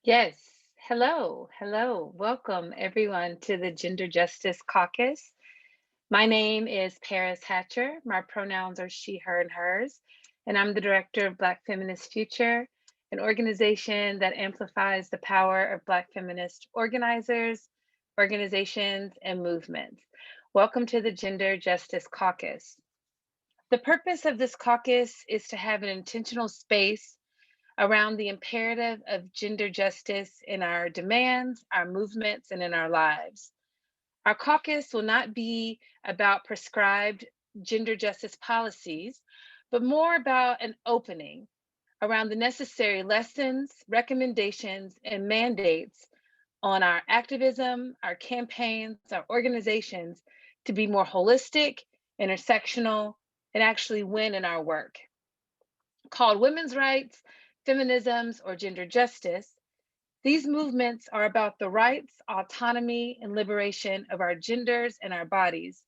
Yes. Hello. Welcome everyone to the Gender Justice Caucus. My name is Paris Hatcher. My pronouns are she, her, and hers. And I'm the director of Black Feminist Future, an organization that amplifies the power of Black feminist organizers, organizations, and movements. Welcome to the Gender Justice Caucus. The purpose of this caucus is to have an intentional space around the imperative of gender justice in our demands, our movements, and in our lives. Our caucus will not be about prescribed gender justice policies, but more about an opening around the necessary lessons, recommendations, and mandates on our activism, our campaigns, our organizations to be more holistic, intersectional, and actually win in our work. Called women's rights, feminisms, or gender justice, these movements are about the rights, autonomy, and liberation of our genders and our bodies,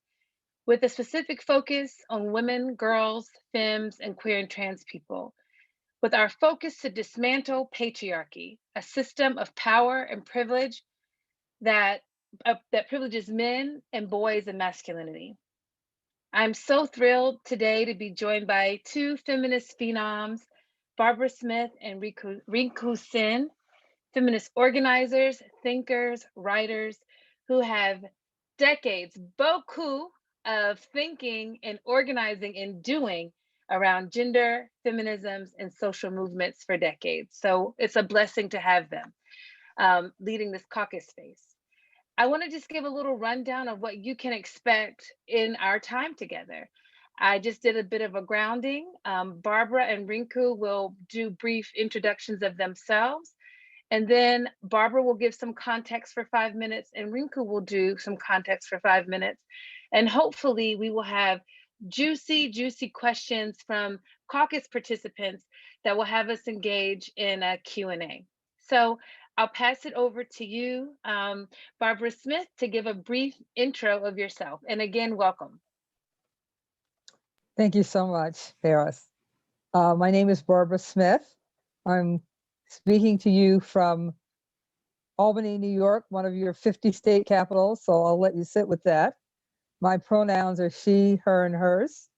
with a specific focus on women, girls, femmes, and queer and trans people, with our focus to dismantle patriarchy, a system of power and privilege that, that privileges men and boys and masculinity. I'm so thrilled today to be joined by two feminist phenoms, Barbara Smith and Rinku Sen, feminist organizers, thinkers, writers who have decades, beaucoup of thinking and organizing and doing around gender, feminisms, and social movements for decades. So it's a blessing to have them leading this caucus space. I want to just give a little rundown of what you can expect in our time together. I just did a bit of a grounding. Barbara and Rinku will do brief introductions of themselves. And then Barbara will give some context for 5 minutes, and Rinku will do some context for 5 minutes. And hopefully, we will have juicy questions from caucus participants that will have us engage in a Q&A. So I'll pass it over to you, Barbara Smith, to give a brief intro of yourself. And again, welcome. Thank you so much, Paris. My name is Barbara Smith. I'm speaking to you from Albany, New York, one of your 50 state capitals, so I'll let you sit with that. My pronouns are she, her, and hers.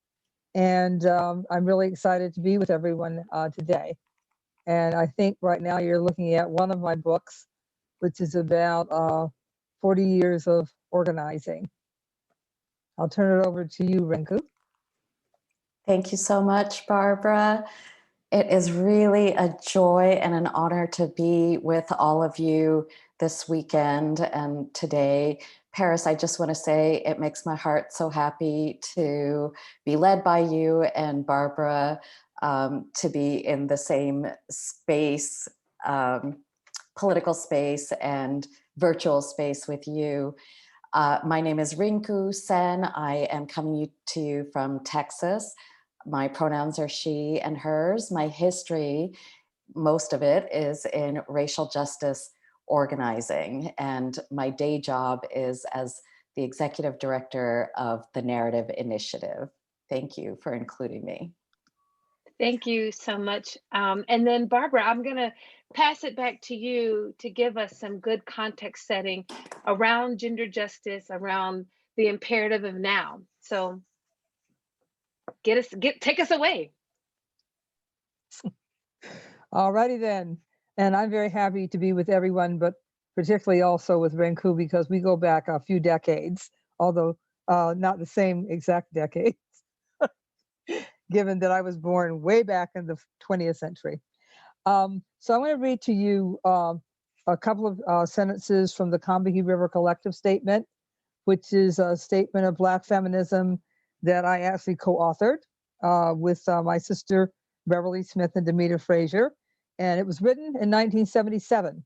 And I'm really excited to be with everyone today. And I think right now you're looking at one of my books, which is about 40 years of organizing. I'll turn it over to you, Rinku. Thank you so much, Barbara. It is really a joy and an honor to be with all of you this weekend and today. Paris, I just want to say it makes my heart so happy to be led by you and Barbara, to be in the same space, political space and virtual space with you. My name is Rinku Sen. I am coming to you from Texas. My pronouns are she and hers. My history, most of it, is in racial justice organizing. And my day job is as the executive director of the Narrative Initiative. Thank you for including me. Thank you so much. And then Barbara, I'm going to pass it back to you to give us some good context setting around gender justice, around the imperative of now. So take us away. All righty then. And I'm very happy to be with everyone, but particularly also with Rinku because we go back a few decades, although not the same exact decades, given that I was born way back in the 20th century. So I'm going to read to you a couple of sentences from the Combahee River Collective Statement, which is a statement of Black feminism that I actually co-authored with my sister, Beverly Smith and Demita Frazier. And it was written in 1977.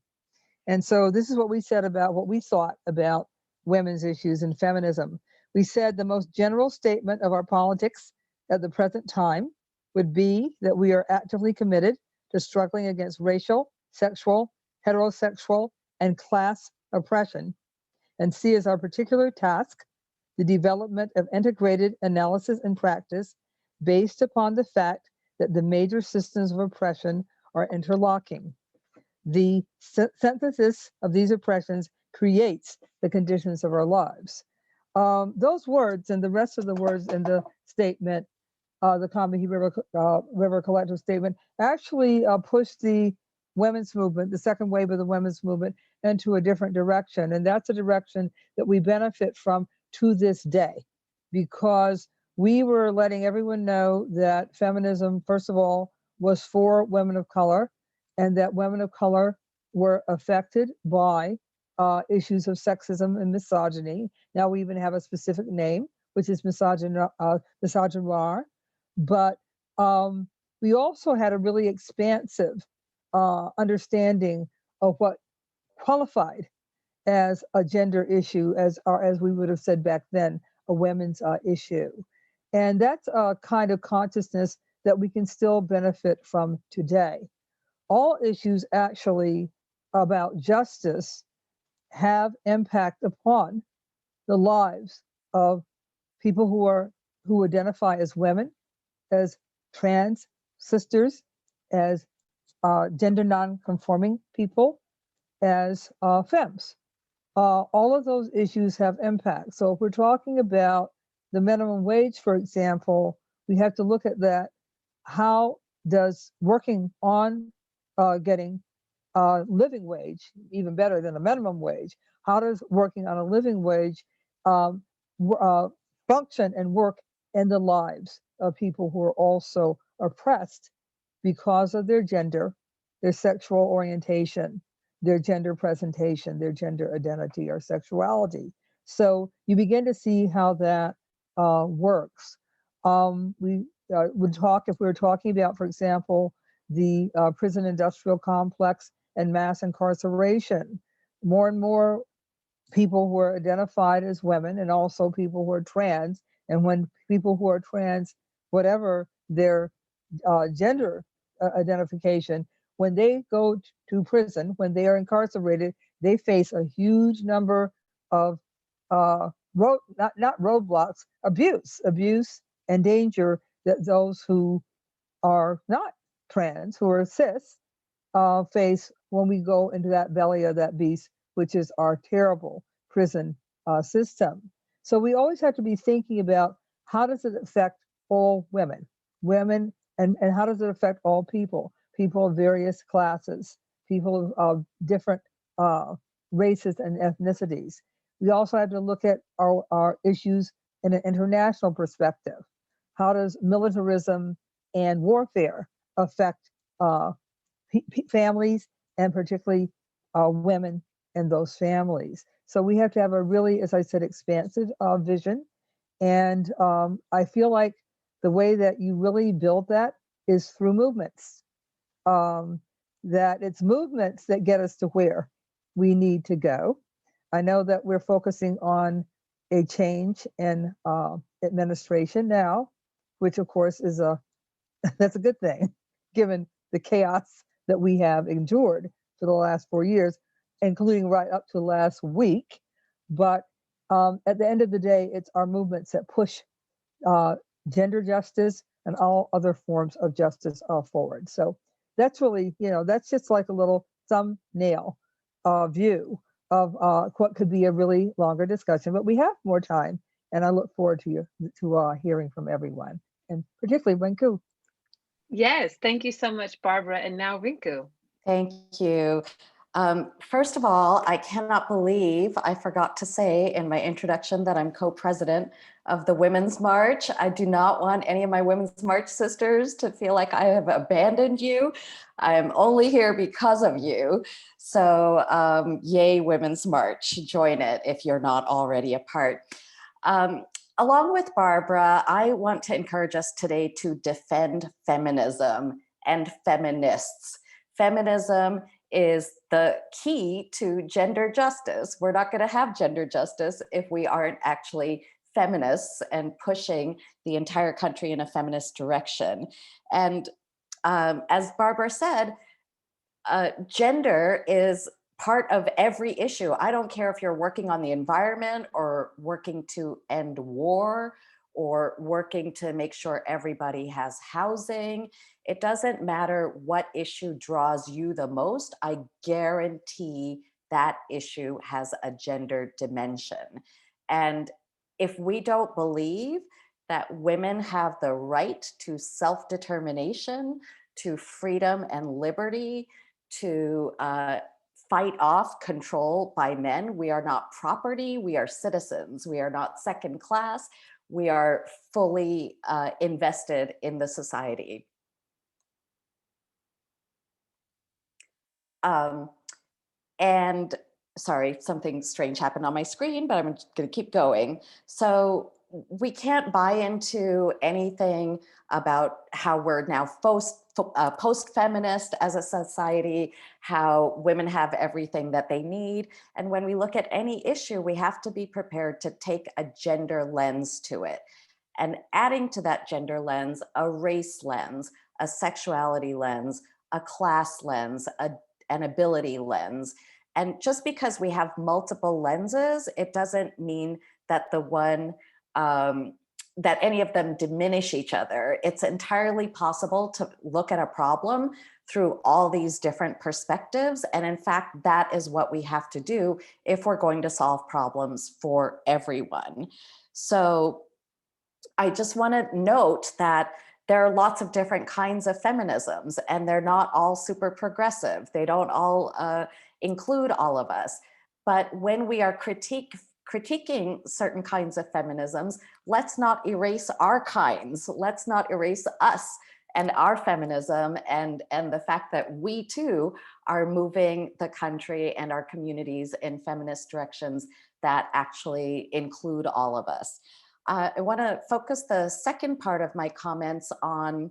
And so this is what we said about what we thought about women's issues and feminism. We said the most general statement of our politics at the present time would be that we are actively committed to struggling against racial, sexual, heterosexual, and class oppression, and see as our particular task the development of integrated analysis and practice based upon the fact that the major systems of oppression are interlocking. the synthesis of these oppressions creates the conditions of our lives. Those words and the rest of the words in the statement, the Combahee River Collective Statement, actually pushed the women's movement, the second wave of the women's movement, into a different direction. And that's a direction that we benefit from to this day, because we were letting everyone know that feminism, first of all, was for women of color, and that women of color were affected by issues of sexism and misogyny. Now we even have a specific name, which is misogynoir. But we also had a really expansive understanding of what qualified as a gender issue, as we would have said back then, a women's issue. And that's a kind of consciousness that we can still benefit from today. All issues actually about justice have impact upon the lives of people who identify as women, as trans sisters, as gender non-conforming people, as femmes. All of those issues have impact. So if we're talking about the minimum wage, for example, we have to look at that. How does working on getting a living wage, even better than a minimum wage, how does working on a living wage function and work in the lives of people who are also oppressed because of their gender, their sexual orientation, their gender presentation, their gender identity or sexuality? So you begin to see how that works. We would talk, if we were talking about, for example, the prison industrial complex and mass incarceration. More and more people who are identified as women, and also people who are trans. And when people who are trans, whatever their gender identification, when they go to prison, when they are incarcerated, they face a huge number of not roadblocks, abuse and danger that those who are not trans, who are cis, face when we go into that belly of that beast, which is our terrible prison system. So we always have to be thinking about, how does it affect all women, and how does it affect all people of various classes, people of different races and ethnicities. We also have to look at our issues in an international perspective. How does militarism and warfare affect families, and particularly women and those families? So we have to have a really, as I said, expansive vision. And I feel like the way that you really build that is through movements. That it's movements that get us to where we need to go. I know that we're focusing on a change in administration now, which of course is that's a good thing, given the chaos that we have endured for the last 4 years, including right up to last week. But at the end of the day, it's our movements that push gender justice and all other forms of justice forward. So that's really, that's just like a little thumbnail view of what could be a really longer discussion. But we have more time, and I look forward to hearing from everyone, and particularly Rinku. Yes, thank you so much, Barbara. And now Rinku. Thank you. First of all, I cannot believe I forgot to say in my introduction that I'm co-president of the Women's March. I do not want any of my Women's March sisters to feel like I have abandoned you. I am only here because of you. So yay, Women's March, join it if you're not already a part. Along with Barbara, I want to encourage us today to defend feminism and feminists. Feminism is the key to gender justice. We're not going to have gender justice if we aren't actually feminists and pushing the entire country in a feminist direction. And as Barbara said, gender is part of every issue. I don't care if you're working on the environment or working to end war or working to make sure everybody has housing. It doesn't matter what issue draws you the most. I guarantee that issue has a gender dimension. And if we don't believe that women have the right to self-determination, to freedom and liberty, to fight off control by men, we are not property, we are citizens, we are not second class, we are fully invested in the society. And sorry, something strange happened on my screen, but I'm going to keep going. So we can't buy into anything about how we're now post-feminist as a society, how women have everything that they need. And when we look at any issue, we have to be prepared to take a gender lens to it. And adding to that gender lens, a race lens, a sexuality lens, a class lens, an ability lens. And just because we have multiple lenses, it doesn't mean that that any of them diminish each other. It's entirely possible to look at a problem through all these different perspectives. And in fact, that is what we have to do if we're going to solve problems for everyone. So I just want to note that there are lots of different kinds of feminisms, and they're not all super progressive. They don't all include all of us. But when we are critiquing certain kinds of feminisms, let's not erase our kinds. Let's not erase us and our feminism and the fact that we too are moving the country and our communities in feminist directions that actually include all of us. I want to focus the second part of my comments on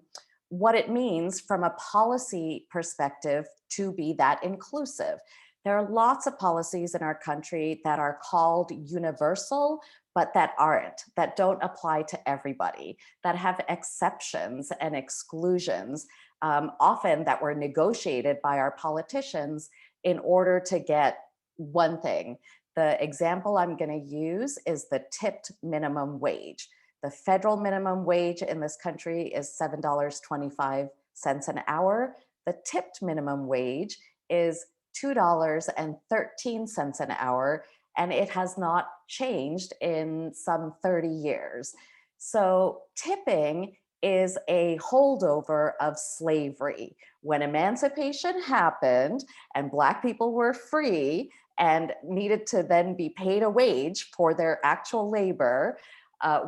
what it means from a policy perspective to be that inclusive. There are lots of policies in our country that are called universal, but that aren't, that don't apply to everybody, that have exceptions and exclusions, often that were negotiated by our politicians in order to get one thing. The example I'm going to use is the tipped minimum wage. The federal minimum wage in this country is $7.25 an hour. The tipped minimum wage is $2.13 an hour, and it has not changed in some 30 years. So tipping is a holdover of slavery. When emancipation happened and Black people were free and needed to then be paid a wage for their actual labor,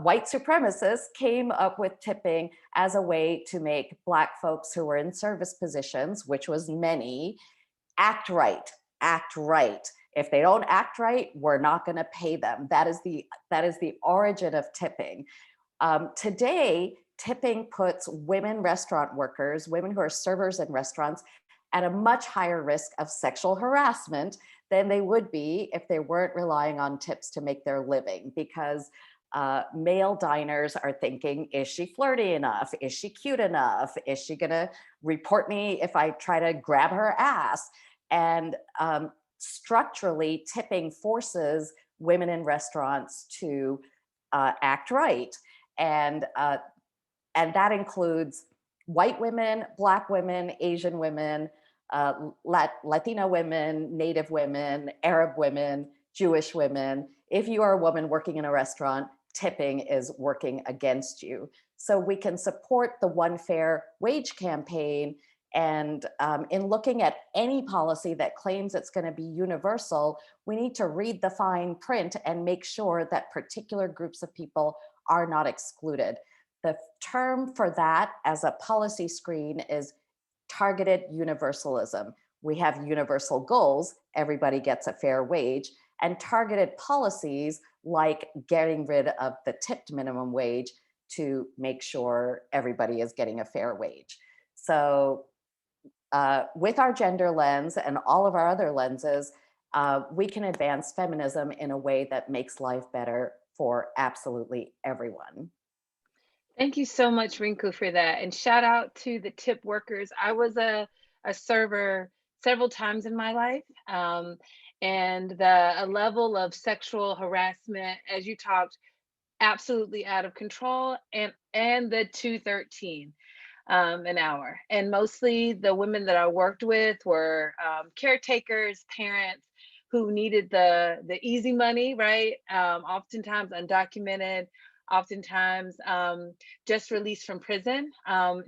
white supremacists came up with tipping as a way to make Black folks who were in service positions, which was many, act right, act right. If they don't act right, we're not going to pay them. That is the origin of tipping. Today, tipping puts women restaurant workers, women who are servers in restaurants, at a much higher risk of sexual harassment than they would be if they weren't relying on tips to make their living, because male diners are thinking, is she flirty enough? Is she cute enough? Is she gonna report me if I try to grab her ass? And structurally, tipping forces women in restaurants to act right. And that includes white women, Black women, Asian women, Latina women, Native women, Arab women, Jewish women. If you are a woman working in a restaurant, tipping is working against you. So we can support the One Fair Wage campaign. And in looking at any policy that claims it's going to be universal, we need to read the fine print and make sure that particular groups of people are not excluded. The term for that as a policy screen is targeted universalism. We have universal goals, everybody gets a fair wage, and targeted policies like getting rid of the tipped minimum wage to make sure everybody is getting a fair wage. So with our gender lens and all of our other lenses, we can advance feminism in a way that makes life better for absolutely everyone. Thank you so much, Rinku, for that. And shout out to the tip workers. I was a server several times in my life. And a level of sexual harassment, as you talked, absolutely out of control, and the 213 an hour. And mostly the women that I worked with were caretakers, parents who needed the easy money, right? Oftentimes undocumented, oftentimes just released from prison.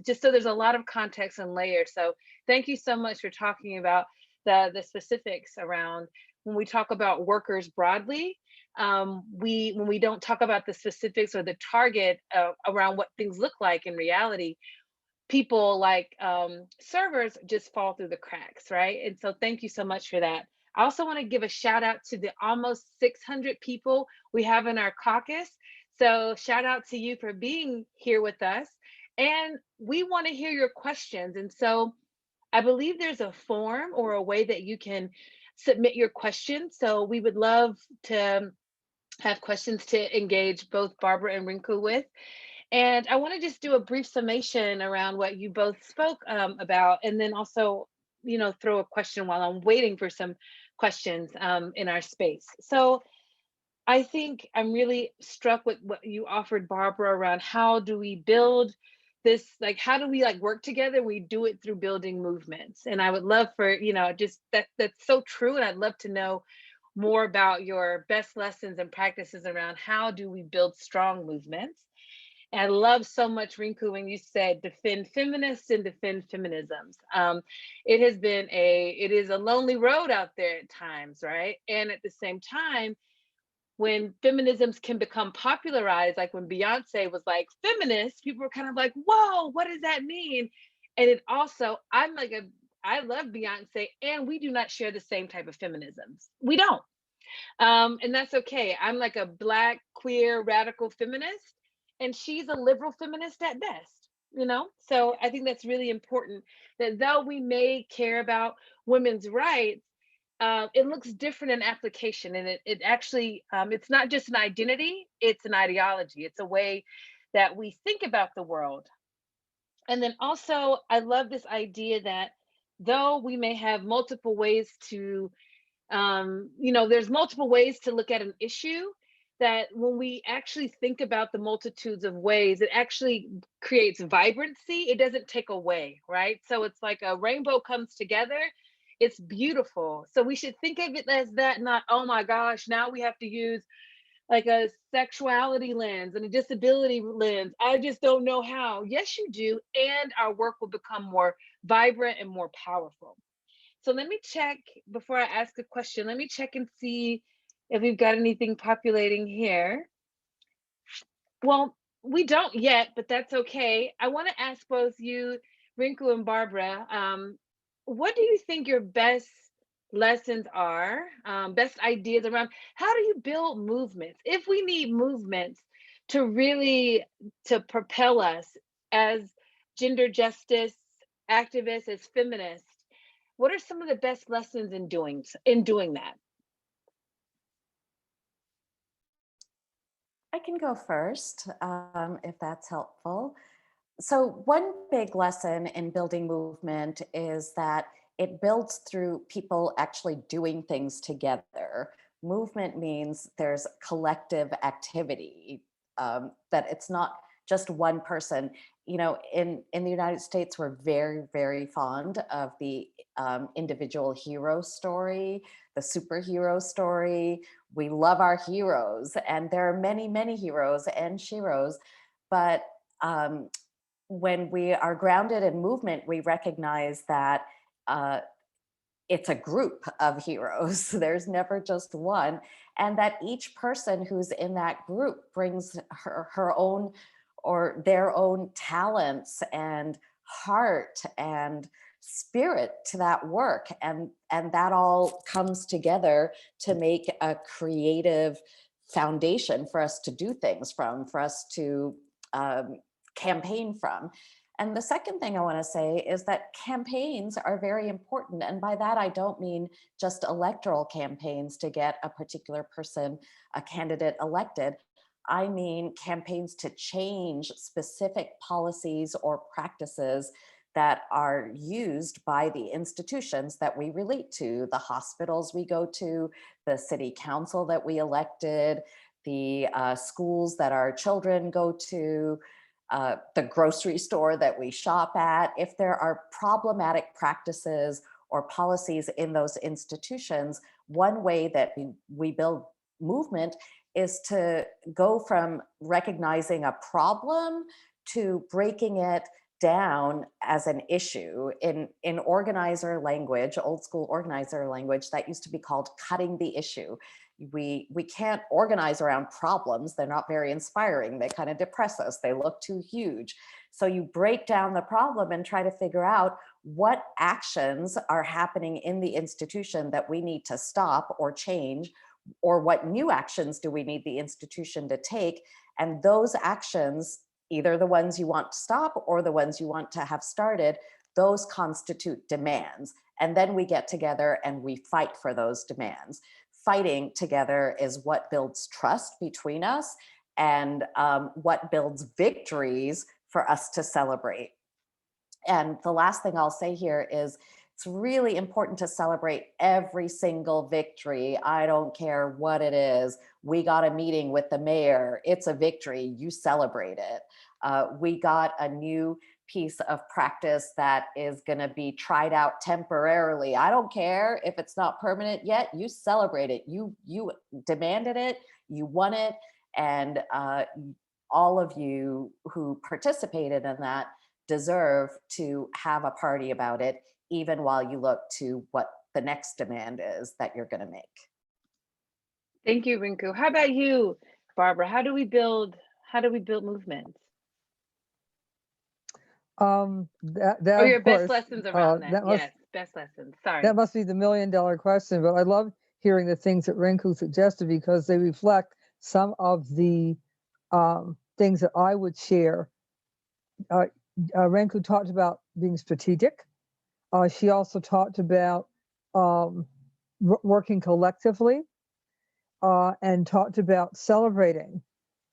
Just so there's a lot of context and layers. So thank you so much for talking about the specifics around when we talk about workers broadly. When we don't talk about the specifics or the target around what things look like in reality, people like servers just fall through the cracks, right? And so thank you so much for that. I also want to give a shout out to the almost 600 people we have in our caucus. So shout out to you for being here with us. And we want to hear your questions. And so I believe there's a form or a way that you can submit your questions. So we would love to have questions to engage both Barbara and Rinku with. And I want to just do a brief summation around what you both spoke about, and then also, throw a question while I'm waiting for some questions in our space. So I think I'm really struck with what you offered, Barbara, around how do we build this, like, how do we like work together? We do it through building movements. And I would love for, just that's so true. And I'd love to know more about your best lessons and practices around how do we build strong movements. And I love so much, Rinku, when you said defend feminists and defend feminisms. It is a lonely road out there at times, right? And at the same time, when feminisms can become popularized, like when Beyonce was like feminist, people were kind of like, whoa, what does that mean? And it also, I love Beyonce, and we do not share the same type of feminisms. We don't. And that's okay. I'm like a Black, queer, radical feminist, and she's a liberal feminist at best. So I think that's really important, that though we may care about women's rights, it looks different in application. And it actually, it's not just an identity, it's an ideology. It's a way that we think about the world. And then also, I love this idea that though we may have multiple ways to there's multiple ways to look at an issue, that when we actually think about the multitudes of ways, it actually creates vibrancy. It doesn't take away, right? So it's like a rainbow comes together. It's beautiful. So we should think of it as that, not, oh my gosh, now we have to use like a sexuality lens and a disability lens. I just don't know how. Yes, you do. And our work will become more vibrant and more powerful. So let me check before I ask a question. Let me check and see if we've got anything populating here. Well, we don't yet, but that's okay. I want to ask both you, Rinku and Barbara, what do you think your best lessons are, best ideas around how do you build movements? If we need movements to really to propel us as gender justice activists, as feminists, what are some of the best lessons in doing that? I can go first, if that's helpful. So one big lesson in building movement is that it builds through people actually doing things together. Movement means there's collective activity, that it's not just one person. In the United States, we're very, very fond of the individual hero story, the superhero story. We love our heroes, and there are many, many heroes and sheroes, but when we are grounded in movement, we recognize that it's a group of heroes. There's never just one. And that each person who's in that group brings her own or their own talents and heart and spirit to that work. And that all comes together to make a creative foundation for us to do things from, for us to campaign from. And the second thing I want to say is that campaigns are very important. And by that, I don't mean just electoral campaigns to get a particular person, a candidate elected. I mean campaigns to change specific policies or practices that are used by the institutions that we relate to, the hospitals we go to, the city council that we elected, the schools that our children go to, the grocery store that we shop at, if there are problematic practices or policies in those institutions, one way that we build movement is to go from recognizing a problem to breaking it down as an issue. In organizer language, old school organizer language, that used to be called cutting the issue. We can't organize around problems. They're not very inspiring. They kind of depress us. They look too huge. So you break down the problem and try to figure out what actions are happening in the institution that we need to stop or change, or what new actions do we need the institution to take. And those actions, either the ones you want to stop or the ones you want to have started, those constitute demands. And then we get together and we fight for those demands. Fighting together is what builds trust between us and what builds victories for us to celebrate. And the last thing I'll say here is it's really important to celebrate every single victory. I don't care what it is. We got a meeting with the mayor. It's a victory. You celebrate it. We got a new piece of practice that is going to be tried out temporarily. I don't care if it's not permanent yet. You celebrate it. You demanded it. You won it. And all of you who participated in that deserve to have a party about it, even while you look to what the next demand is that you're going to make. Thank you, Rinku. How about you, Barbara? How do we build movements? That Or your of course, best lessons around that. must, Yes, best lessons. Sorry. that must be the $1 million question, but I love hearing the things that Rinku suggested because they reflect some of the things that I would share. Rinku talked about being strategic. She also talked about working collectively and talked about celebrating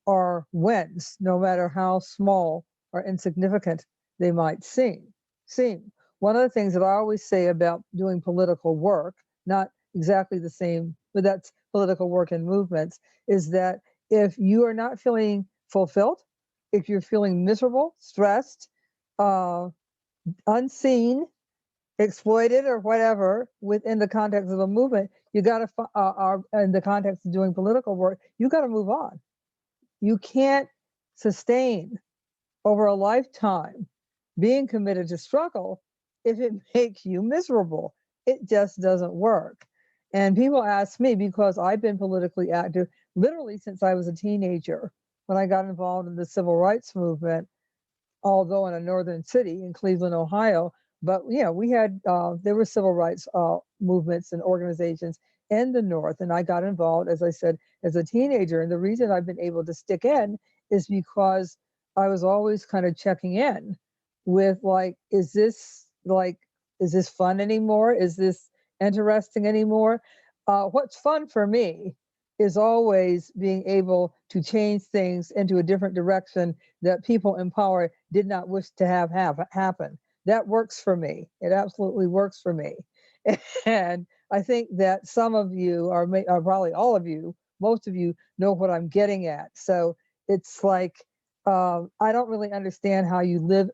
our wins, no matter how small or insignificant they might seem. One of the things that I always say about doing political work, not exactly the same, but that's political work and movements, is that if you are not feeling fulfilled, if you're feeling miserable, stressed, unseen, exploited, or whatever within the context of a movement, you got to, in the context of doing political work, you got to move on. You can't sustain over a lifetime being committed to struggle if it makes you miserable. It just doesn't work. And people ask me, because I've been politically active literally since I was a teenager, when I got involved in the civil rights movement, although in a northern city in Cleveland, Ohio. But we had there were civil rights movements and organizations in the North, and I got involved, as I said, as a teenager. And the reason I've been able to stick in is because I was always kind of checking in with, like, is this fun anymore? Is this interesting anymore? What's fun for me is always being able to change things into a different direction that people in power did not wish to have happen. That works for me. It absolutely works for me. And I think that some of you, or probably all of you, most of you know what I'm getting at. So it's like, I don't really understand how you live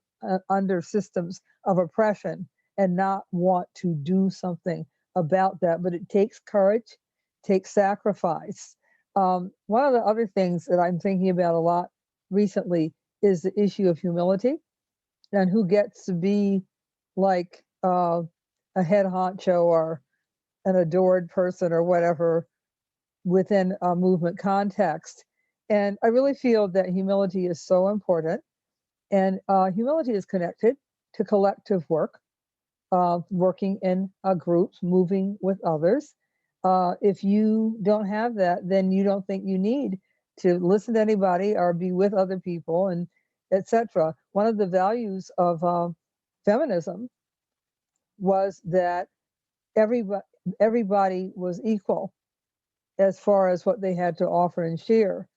under systems of oppression and not want to do something about that. But it takes courage, takes sacrifice. One of the other things that I'm thinking about a lot recently is the issue of humility and who gets to be like a head honcho or an adored person or whatever within a movement context. And I really feel that humility is so important. And humility is connected to collective work, working in groups, moving with others. If you don't have that, then you don't think you need to listen to anybody or be with other people, and etc. One of the values of feminism was that everybody was equal as far as what they had to offer and share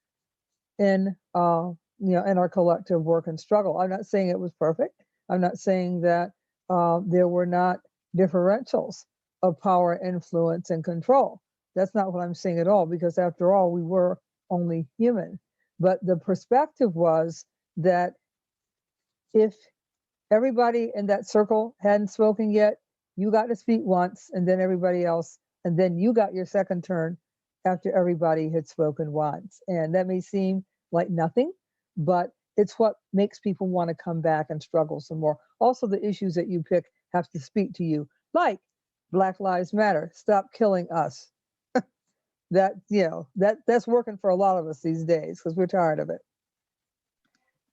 in in our collective work and struggle. I'm not saying it was perfect. I'm not saying that there were not differentials of power, influence, and control. That's not what I'm saying at all, because after all, we were only human. But the perspective was that if everybody in that circle hadn't spoken yet, you got to speak once, and then everybody else, and then you got your second turn after everybody had spoken once. And that may seem like nothing, but it's what makes people want to come back and struggle some more. Also, the issues that you pick have to speak to you, like Black Lives Matter, stop killing us. That, that's working for a lot of us these days because we're tired of it.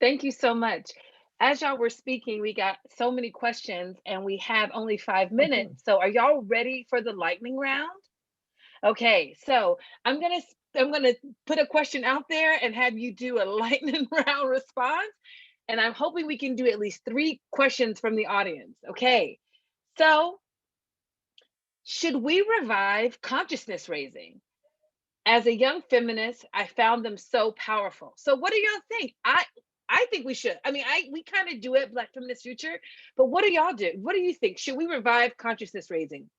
Thank you so much. As y'all were speaking, we got so many questions and we have only 5 minutes. Okay. So are y'all ready for the lightning round? Okay, so I'm gonna put a question out there and have you do a lightning round response. And I'm hoping we can do at least 3 questions from the audience. Okay, so should we revive consciousness raising? As a young feminist, I found them so powerful. So what do y'all think? I think we should. I mean, we kind of do it, Black Feminist Future, but what do y'all do? What do you think? Should we revive consciousness raising?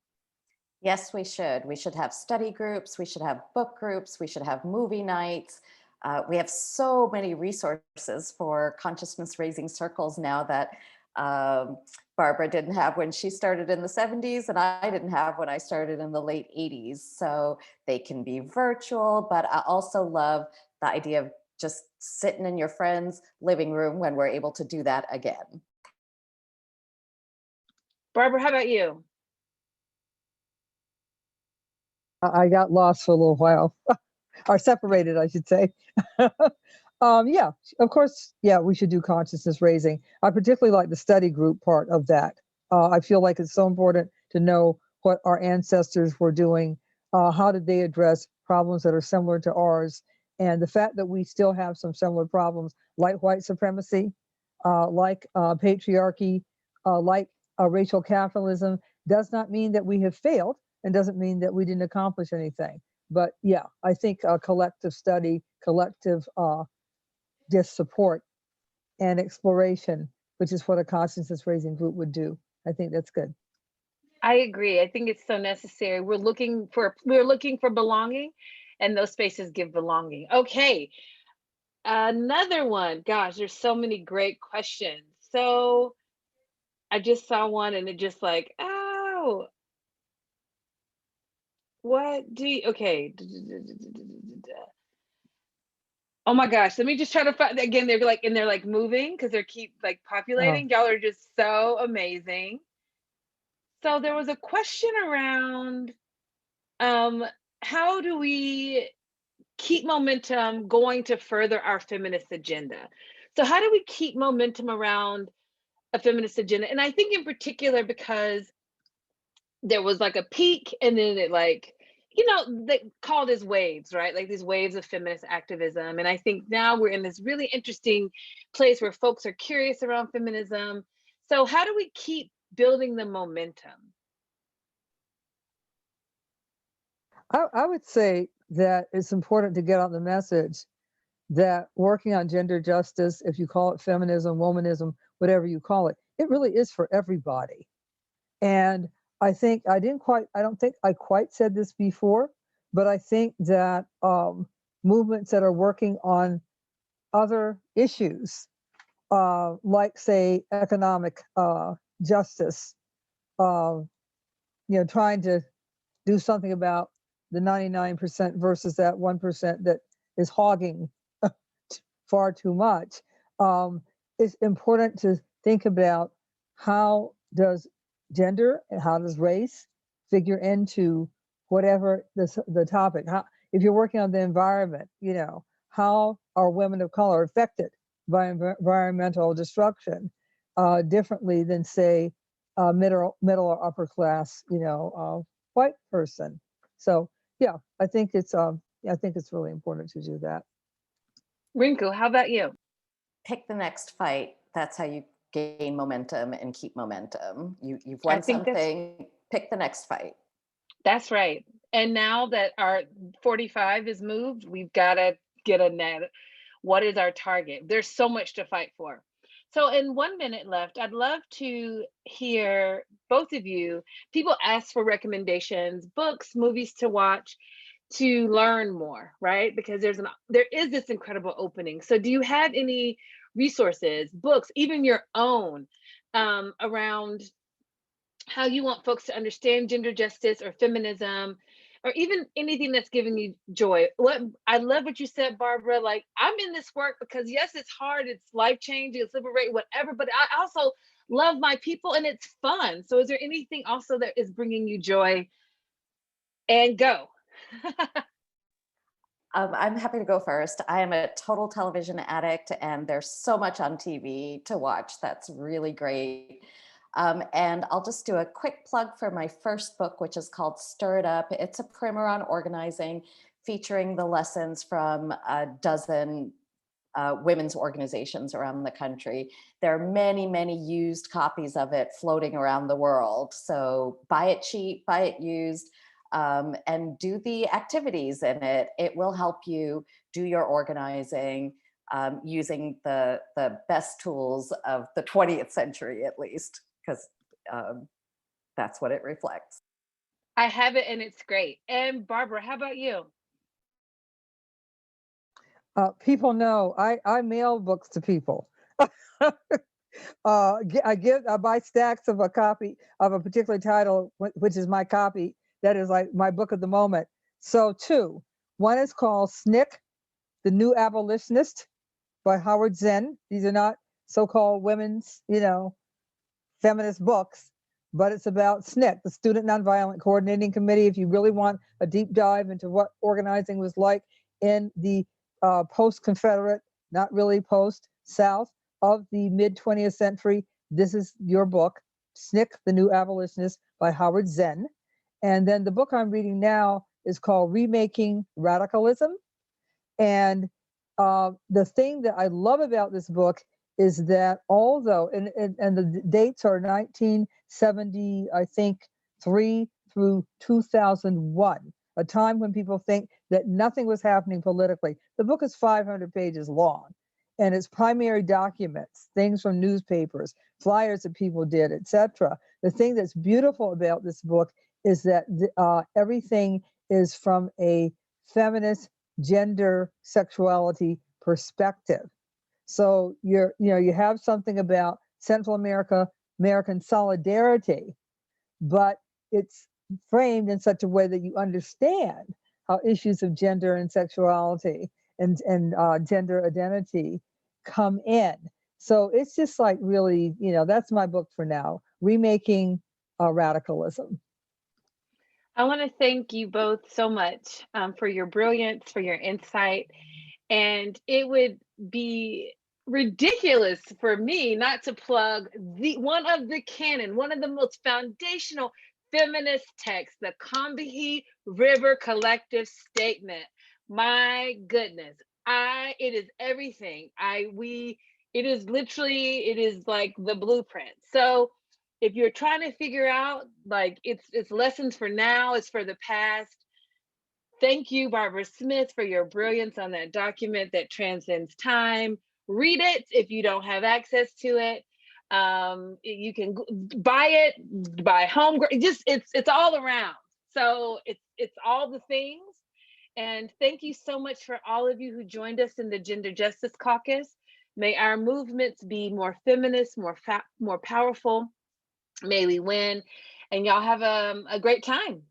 Yes, we should. We should have study groups. We should have book groups. We should have movie nights. We have so many resources for consciousness raising circles now that Barbara didn't have when she started in the 70s, and I didn't have when I started in the late 80s. So they can be virtual, but I also love the idea of just sitting in your friend's living room when we're able to do that again. Barbara, how about you? I got lost for a little while, or separated, I should say. Yeah, of course, yeah, we should do consciousness raising. I particularly like the study group part of that. I feel like it's so important to know what our ancestors were doing, how did they address problems that are similar to ours, and the fact that we still have some similar problems like white supremacy, like patriarchy, like racial capitalism, does not mean that we have failed and doesn't mean that we didn't accomplish anything. But yeah, I think collective study, collective just support and exploration, which is what a consciousness raising group would do. I think that's good. I agree. I think it's so necessary. We're looking for belonging, and those spaces give belonging. Okay, another one. Gosh, there's so many great questions. So I just saw one, and it just like, oh, what do you, okay. Oh my gosh, let me just try to find again. They're like, and they're like moving because they keep like populating. Y'all are just so amazing. So there was a question around how do we keep momentum going to further our feminist agenda? So how do we keep momentum around a feminist agenda? And I think in particular because there was like a peak and then it like, they called as waves, right? Like these waves of feminist activism. And I think now we're in this really interesting place where folks are curious around feminism. So how do we keep building the momentum? I would say that it's important to get out the message that working on gender justice, if you call it feminism, womanism, whatever you call it, it really is for everybody. And I don't think I quite said this before, but I think that movements that are working on other issues, like say economic justice, uh, trying to do something about the 99% versus that 1% that is hogging far too much. It's important to think about how does gender and how does race figure into whatever the topic. How, if you're working on the environment, how are women of color affected by environmental destruction differently than say middle or upper class, white person. So yeah, I think it's really important to do that. Rinku, how about you? Pick the next fight. That's how you gain momentum and keep momentum. You've won something, pick the next fight. That's right. And now that our 45 is moved, we've got to get a net. What is our target? There's so much to fight for. So in 1 minute left, I'd love to hear both of you. People ask for recommendations, books, movies to watch. to learn more, right? Because there is this incredible opening. So do you have any resources, books, even your own, around how you want folks to understand gender justice or feminism, or even anything that's giving you joy? What I love what you said, Barbara. Like, I'm in this work because yes, it's hard, it's life changing, it's liberating, whatever. But I also love my people and it's fun. So, is there anything also that is bringing you joy? And go. I'm happy to go first. I am a total television addict, and there's so much on TV to watch that's really great. And I'll just do a quick plug for my first book, which is called Stir It Up. It's a primer on organizing, featuring the lessons from a dozen women's organizations around the country. There are many, many used copies of it floating around the world. So buy it cheap, buy it used. And do the activities in it. It will help you do your organizing using the best tools of the 20th century, at least, because that's what it reflects. I have it and it's great. And Barbara, how about you? People know I mail books to people. I buy stacks of a copy of a particular title, which is my copy. That is like my book of the moment. So two, one is called SNCC, The New Abolitionist by Howard Zinn. These are not so-called women's, feminist books, but it's about SNCC, the Student Nonviolent Coordinating Committee. If you really want a deep dive into what organizing was like in the post-Confederate, not really post-South of the mid-20th century, this is your book, SNCC, The New Abolitionist by Howard Zinn. And then the book I'm reading now is called Remaking Radicalism. And the thing that I love about this book is that although, and the dates are 1970, I think, 3 through 2001, a time when people think that nothing was happening politically. The book is 500 pages long, and it's primary documents, things from newspapers, flyers that people did, etc. The thing that's beautiful about this book is that everything is from a feminist gender sexuality perspective. So you have something about Central American solidarity, but it's framed in such a way that you understand how issues of gender and sexuality and gender identity come in. So it's just like really, that's my book for now, Remaking Radicalism. I want to thank you both so much for your brilliance, for your insight. And it would be ridiculous for me not to plug one of the most foundational feminist texts, the Combahee River Collective Statement. My goodness, it is everything. It is like the blueprint. So if you're trying to figure out, like, it's lessons for now, it's for the past. Thank you, Barbara Smith, for your brilliance on that document that transcends time. Read it if you don't have access to it. You can buy it, buy home. It's all around. So it's all the things. And thank you so much for all of you who joined us in the Gender Justice Caucus. May our movements be more feminist, more powerful. May we win. And y'all have a great time.